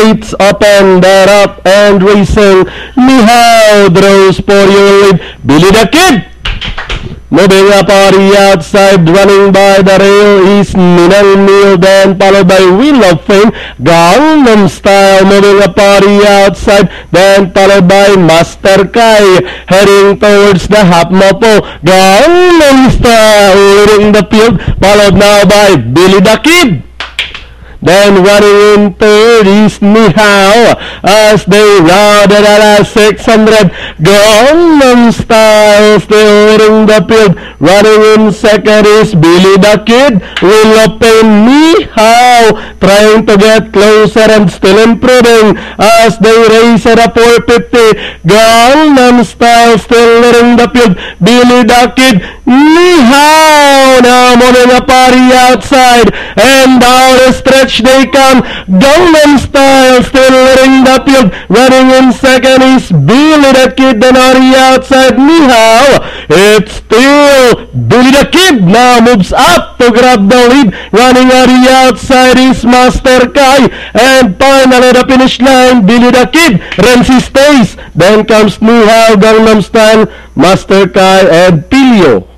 gates open, they're up and racing. Nihao draws for your lead. Billy the Kid! Moving up on the outside, running by the rail is Ninang Neil, then followed by Wheel of Fame. Gangnam Style moving up on the outside, then followed by Master Kai. Heading towards the half mopo. Gangnam Style leading the field, followed now by Billy the Kid. Then running in third is Nihao as they rounded at 600. Gangnam Style still leading the field. Running in second is Billy the Kid. Will open Nihao trying to get closer and still improving as they race at a 450. Gangnam Style still leading the field. Billy the Kid. Nihao now moving up on the outside and down the stretch they come. Gangnam Style still leading the field. Running in second is Billy the Kid, then on the outside Nihao. It's still Billy the Kid now moves up to grab the lead. Running on the outside is Master Kai, and finally the finish line Billy the Kid runs his pace. Then comes Nihao, Gangnam Style, Master Kai, and Pilio.